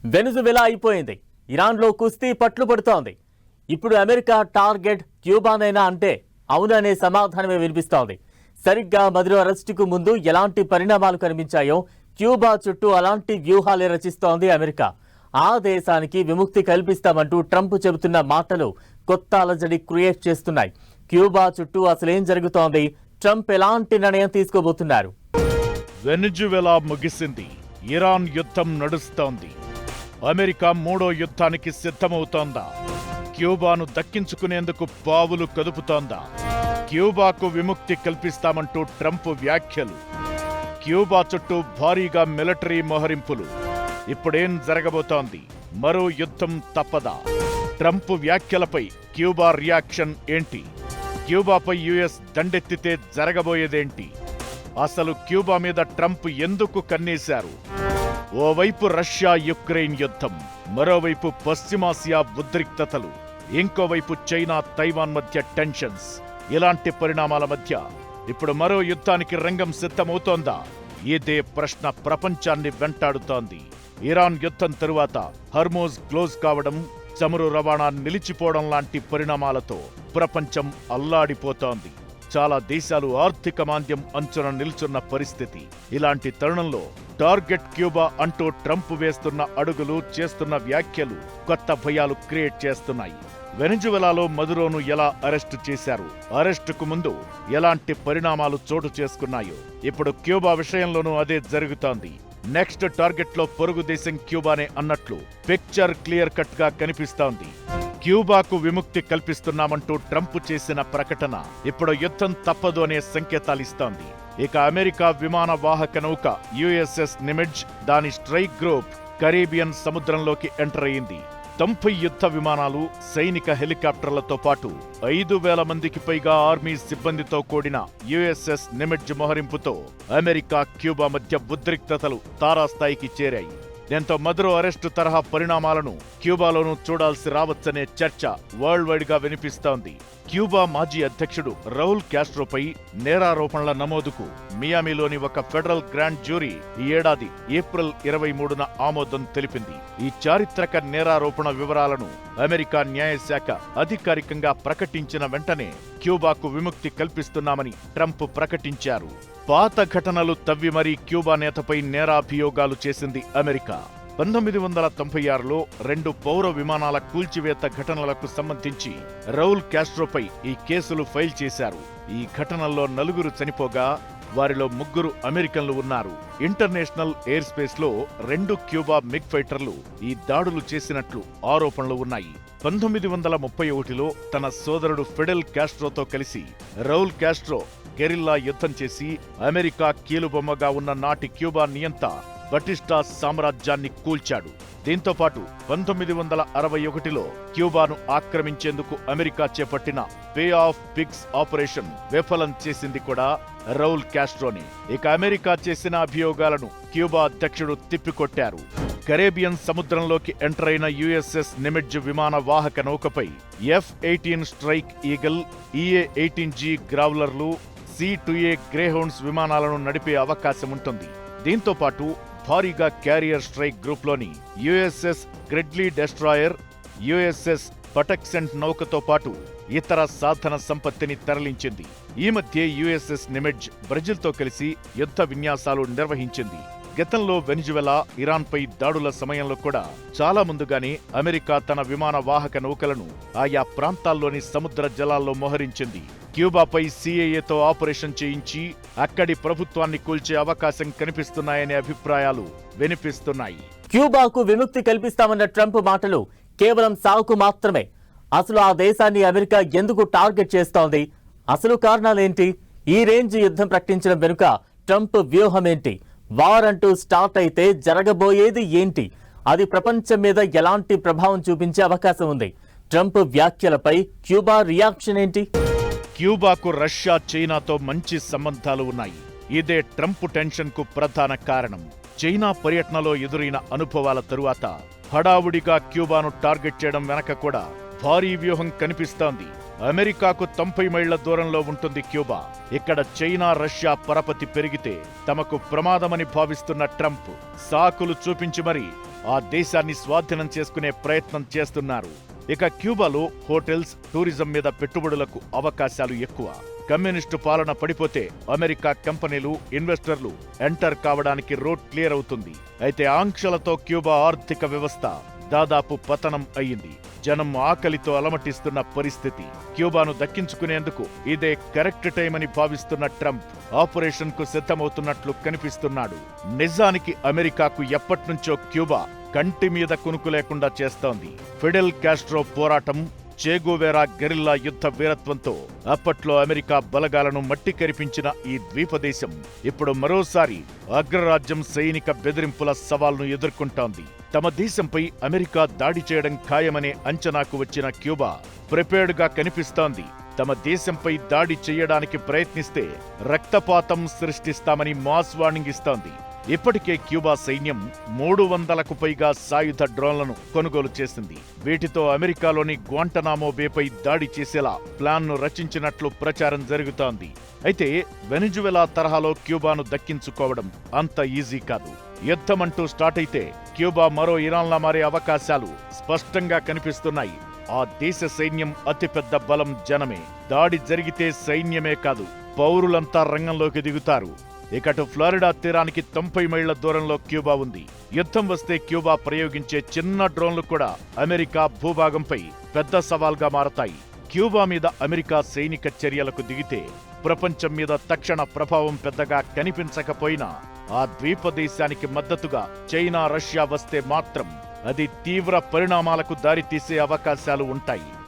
వెనుజువెలా అయిపోయింది. ఇరాన్లో కుస్తీ పట్లు పడుతోంది. ఇప్పుడు అమెరికా టార్గెట్ క్యూబానైనా అంటే అవుననే సమాధానమే వినిపిస్తోంది. సరిగ్గా మదురో అరెస్టుకు ముందు ఎలాంటి పరిణామాలు కనిపించాయో క్యూబా చుట్టూ అలాంటి వ్యూహాలే రచిస్తోంది అమెరికా. ఆ దేశానికి విముక్తి కల్పిస్తామంటూ ట్రంప్ చెబుతున్న మాటలు కొత్త అలజడి క్రియేట్ చేస్తున్నాయి. క్యూబా చుట్టూ అసలేం జరుగుతోంది? ట్రంప్ ఎలాంటి నిర్ణయం తీసుకోబోతున్నారు? వెనుజువెలా ముగిసింది. ఇరాన్ యుద్ధం నడుస్తోంది. అమెరికా మూడో యుద్ధానికి సిద్ధమవుతోందా? క్యూబాను దక్కించుకునేందుకు పావులు కదుపుతోందా? క్యూబాకు విముక్తి కల్పిస్తామంటూ ట్రంప్ వ్యాఖ్యలు. క్యూబా చుట్టూ భారీగా మిలిటరీ మోహరింపులు. ఇప్పుడేం జరగబోతోంది? మరో యుద్ధం తప్పదా? ట్రంప్ వ్యాఖ్యలపై క్యూబా రియాక్షన్ ఏంటి? క్యూబాపై యుఎస్ దండెత్తితే జరగబోయేదేంటి? అసలు క్యూబా మీద ట్రంప్ ఎందుకు కన్నేశారు? ఓవైపు రష్యా యుక్రెయిన్ యుద్ధం, మరోవైపు పశ్చిమాసియా ఉద్రిక్తతలు, ఇంకోవైపు చైనా తైవాన్ మధ్య టెన్షన్స్. ఇలాంటి పరిణామాల మధ్య ఇప్పుడు మరో యుద్ధానికి రంగం సిద్ధమవుతోందా? ఇదే ప్రశ్న ప్రపంచాన్ని వెంటాడుతోంది. ఇరాన్ యుద్ధం తరువాత హర్మోజ్ క్లోజ్ కావడం, చమురు రవాణా నిలిచిపోవడం లాంటి పరిణామాలతో ప్రపంచం అల్లాడిపోతోంది. చాలా దేశాలు ఆర్థిక మాంద్యం అంచున నిల్చున్న పరిస్థితి. ఇలాంటి తరుణంలో టార్గెట్ క్యూబా అంటూ ట్రంప్ వేస్తున్న అడుగులు, చేస్తున్న వ్యాఖ్యలు కొత్త భయాలు క్రియేట్ చేస్తున్నాయి. వెనుజువెలాలో మదురోను ఎలా అరెస్టు చేశారు? అరెస్టుకు ముందు ఎలాంటి పరిణామాలు చోటు చేసుకున్నాయో ఇప్పుడు క్యూబా విషయంలోనూ అదే జరుగుతోంది. నెక్స్ట్ టార్గెట్లో పొరుగు దేశం క్యూబానే అన్నట్లు పిక్చర్ క్లియర్ కట్ గా కనిపిస్తోంది. క్యూబాకు విముక్తి కల్పిస్తున్నామంటూ ట్రంప్ చేసిన ప్రకటన ఇప్పుడు యుద్ధం తప్పదు అనే సంకేతాలిస్తోంది. ఇక అమెరికా విమాన వాహక నౌక యుఎస్ఎస్ నిమిడ్జ్, దాని స్ట్రైక్ గ్రూప్ కరీబియన్ సముద్రంలోకి ఎంటర్ అయింది. 90 యుద్ధ విమానాలు, సైనిక హెలికాప్టర్లతో పాటు 5,000 మందికి పైగా ఆర్మీ సిబ్బందితో కూడిన యుఎస్ఎస్ నిమిడ్జ్ మోహరింపుతో అమెరికా క్యూబా మధ్య ఉద్రిక్తతలు తారాస్థాయికి చేరాయి. దీంతో మదురో అరెస్టు తరహా పరిణామాలను క్యూబాలోనూ చూడాల్సి రావచ్చనే చర్చ వరల్డ్ వైడ్ గా వినిపిస్తోంది. క్యూబా మాజీ అధ్యక్షుడు రౌల్ క్యాస్ట్రోపై నేరారోపణల నమోదుకు మియామిలోని ఒక ఫెడరల్ గ్రాండ్ జ్యూరీ ఈ ఏడాది ఏప్రిల్ 23న ఆమోదం తెలిపింది. ఈ చారిత్రక నేరారోపణ వివరాలను అమెరికా న్యాయశాఖ అధికారికంగా ప్రకటించిన వెంటనే క్యూబాకు విముక్తి కల్పిస్తున్నామని ట్రంప్ ప్రకటించారు. పాత ఘటనలు తవ్వి మరీ క్యూబా నేతపై నేరాభియోగాలు చేసింది అమెరికా. 1996లో 2 పౌర విమానాల కూల్చివేత ఘటనలకు సంబంధించి రౌల్ క్యాస్ట్రోపై ఈ కేసులు ఫైల్ చేశారు. ఈ ఘటనల్లో 4 చనిపోగా వారిలో 3 అమెరికన్లు ఉన్నారు. ఇంటర్నేషనల్ ఎయిర్ స్పేస్ లో 2 క్యూబా మిగ్ ఫైటర్లు ఈ దాడులు చేసినట్లు ఆరోపణలు ఉన్నాయి. 1931లో తన సోదరుడు ఫిడెల్ క్యాస్ట్రోతో కలిసి రౌల్ క్యాస్ట్రో గెరిల్లా యుద్ధం చేసి అమెరికా కీలుబొమ్మగా ఉన్న నాటి క్యూబా నియంత బటిస్టా సామ్రాజ్యాన్ని కూల్చాడు. దీంతో పాటు 1961లో క్యూబాను ఆక్రమించేందుకు అమెరికా చేపట్టిన బే ఆఫ్ పిగ్స్ ఆపరేషన్ విఫలం చేసింది కూడా రౌల్ క్యాస్ట్రోని. ఇక అమెరికా చేసిన అభియోగాలను క్యూబా అధ్యక్షుడు తిప్పికొట్టారు. కరేబియన్ సముద్రంలోకి ఎంటర్ అయిన యుఎస్ఎస్ నిమిడ్జ్ విమాన వాహక నౌకపై F-18 స్ట్రైక్ ఈగల్, EA-18G గ్రావ్లర్లు, C-2A గ్రేహౌండ్స్ విమానాలను నడిపే అవకాశం ఉంటుంది. దీంతో పాటు భారీగా క్యారియర్ స్ట్రైక్ గ్రూప్లోని USS Gridley destroyer, USS Patuxent నౌకతో పాటు ఇతర సాధన సంపత్తిని తరలించింది. ఈ మధ్య యుఎస్ఎస్ నిమిడ్జ్ బ్రెజిల్తో కలిసి యుద్ధ విన్యాసాలు నిర్వహించింది. గతంలో వెనుజువెలా, ఇరాన్పై దాడుల సమయంలో కూడా చాలా ముందుగానే అమెరికా తన విమాన వాహక నౌకలను ఆయా ప్రాంతాల్లోని సముద్ర జలాల్లో మోహరించింది. క్యూబాపై సిఐఏతో ఆపరేషన్ చేయించి అక్కడి ప్రభుత్వాన్ని కూల్చే అవకాశం కనిపిస్తున్నాయనే అభిప్రాయాలు వినిపిస్తున్నాయి. క్యూబాకు విముక్తి కల్పిస్తామన్న ట్రంప్ మాటలు కేవలం సాకు మాత్రమే. అసలు ఆ దేశాన్ని అమెరికా ఎందుకు టార్గెట్ చేస్తోంది? అసలు కారణాలేంటి? ఈ రేంజ్ యుద్ధం ప్రకటించడం వెనుక ట్రంప్ వ్యూహం ఏంటి? వార్ అంటూ స్టార్ట్ అయితే జరగబోయేది ఏంటి? అది ప్రపంచం మీద ఎలాంటి ప్రభావం చూపించే అవకాశం ఉంది? ట్రంప్ వ్యాఖ్యలపై క్యూబా రియాక్షన్ ఏంటి? క్యూబాకు రష్యా, చైనాతో మంచి సంబంధాలు ఉన్నాయి. ఇదే ట్రంప్ టెన్షన్ కు ప్రధాన కారణం. చైనా పర్యటనలో ఎదురైన అనుభవాల తరువాత హడావుడిగా క్యూబాను టార్గెట్ చేయడం వెనక కూడా భారీ వ్యూహం కనిపిస్తోంది. అమెరికాకు 90 మైళ్ల దూరంలో ఉంటుంది క్యూబా. ఇక్కడ చైనా, రష్యా పరపతి పెరిగితే తమకు ప్రమాదమని భావిస్తున్న ట్రంప్ సాకులు చూపించి మరీ ఆ దేశాన్ని స్వాధీనం చేసుకునే ప్రయత్నం చేస్తున్నారు. ఇక క్యూబాలో హోటల్స్, టూరిజం మీద పెట్టుబడులకు అవకాశాలు ఎక్కువ. కమ్యూనిస్టు పాలన పడిపోతే అమెరికా కంపెనీలు, ఇన్వెస్టర్లు ఎంటర్ కావడానికి రోడ్ క్లియర్ అవుతుంది. అయితే ఆంక్షలతో క్యూబా ఆర్థిక వ్యవస్థ దాదాపు పతనం అయ్యింది. జనం ఆకలితో అలమటిస్తున్న పరిస్థితి. క్యూబాను దక్కించుకునేందుకు ఇదే కరెక్ట్ టైం అని భావిస్తున్న ట్రంప్ ఆపరేషన్ కు సిద్ధమవుతున్నట్లు కనిపిస్తున్నాడు. నిజానికి అమెరికాకు ఎప్పట్నుంచో క్యూబా కంటి మీద కునుకు లేకుండా చేస్తోంది. ఫిడెల్ కాస్ట్రో పోరాటం, చేగోవేరా గెరిల్లా యుద్ధ వీరత్వంతో అప్పట్లో అమెరికా బలగాలను మట్టి కరిపించిన ఈ ద్వీపదేశం ఇప్పుడు మరోసారి అగ్రరాజ్యం సైనిక బెదిరింపుల సవాల్ను ఎదుర్కొంటోంది. తమ దేశంపై అమెరికా దాడి చేయడం ఖాయమనే అంచనాకు వచ్చిన క్యూబా ప్రిపేర్డ్గా కనిపిస్తోంది. తమ దేశంపై దాడి చేయడానికి ప్రయత్నిస్తే రక్తపాతం సృష్టిస్తామని మాస్ వార్నింగ్ ఇస్తోంది. ఇప్పటికే క్యూబా సైన్యం 300కు పైగా సాయుధ డ్రోన్లను కొనుగోలు చేసింది. వీటితో అమెరికాలోని గ్వాంటనామో బేపై దాడి చేసేలా ప్లాన్ను రచించినట్లు ప్రచారం జరుగుతోంది. అయితే వెనిజువెలా తరహాలో క్యూబాను దక్కించుకోవడం అంత ఈజీ కాదు. యుద్ధమంటూ స్టార్ట్ అయితే క్యూబా మరో ఇరాన్లా మారే అవకాశాలు స్పష్టంగా కనిపిస్తున్నాయి. ఆ దేశ సైన్యం అతిపెద్ద బలం జనమే. దాడి జరిగితే సైన్యమే కాదు, పౌరులంతా రంగంలోకి దిగుతారు. ఇకటు ఫ్లోరిడా తీరానికి 90 మైళ్ల దూరంలో క్యూబా ఉంది. యుద్ధం వస్తే క్యూబా ప్రయోగించే చిన్న డ్రోన్లు కూడా అమెరికా భూభాగంపై పెద్ద సవాల్గా మారతాయి. క్యూబా మీద అమెరికా సైనిక చర్యలకు దిగితే ప్రపంచం మీద తక్షణ ప్రభావం పెద్దగా కనిపించకపోయినా ఆ ద్వీపదేశానికి మద్దతుగా చైనా, రష్యా వస్తే మాత్రం అది తీవ్ర పరిణామాలకు దారితీసే అవకాశాలు ఉంటాయి.